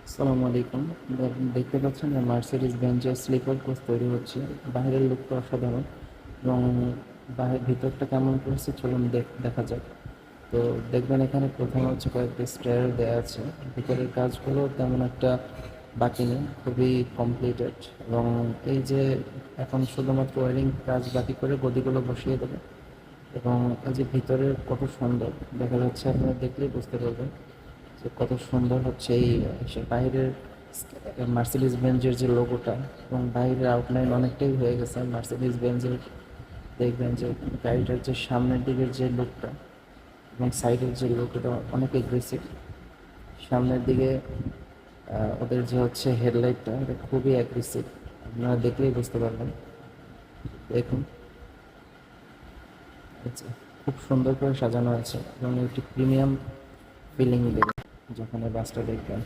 আসসালামু আলাইকুম। দেখতে পাচ্ছেন যে মার্সিডিজ বেঞ্চের স্লিপার কোচ তৈরি হচ্ছে। বাইরের লুকটা অসাধারণ এবং ভিতরটা কেমন করেছে চলুন দেখা যাক। তো দেখবেন এখানে প্রথমে হচ্ছে কয়েকটি স্টেয়ার দেওয়া আছে। ভিতরের কাজগুলো তেমন একটা বাকি নেই, খুবই কমপ্লিটেড। এবং এই যে এখন শুধুমাত্র ওয়ারিং কাজ বাকি করে গদিগুলো বসিয়ে দেবে। এবং এই যে ভিতরের কত সুন্দর দেখা যাচ্ছে, আপনারা দেখলেই বুঝতে পারবেন যে কত সুন্দর হচ্ছে এই সে বাইরের মার্সিডিজ বেঞ্জের যে লোগোটা এবং বাইরের আউটলাইন অনেকটাই হয়ে গেছে মার্সিডিজ বেঞ্জের। দেখবেন যে গাড়িটার যে সামনের দিকের যে লুকটা এবং সাইডের যে লুক, এটা অনেক এগ্রেসিভ। সামনের দিকে ওদের যে হচ্ছে হেডলাইটটা, এটা খুবই অ্যাগ্রেসিভ, আপনারা দেখলেই বুঝতে পারবেন। দেখুন, আচ্ছা, খুব সুন্দর করে সাজানো আছে এবং একটি প্রিমিয়াম ফিলিং দেবে যখন এই বাসটা দেখবেন।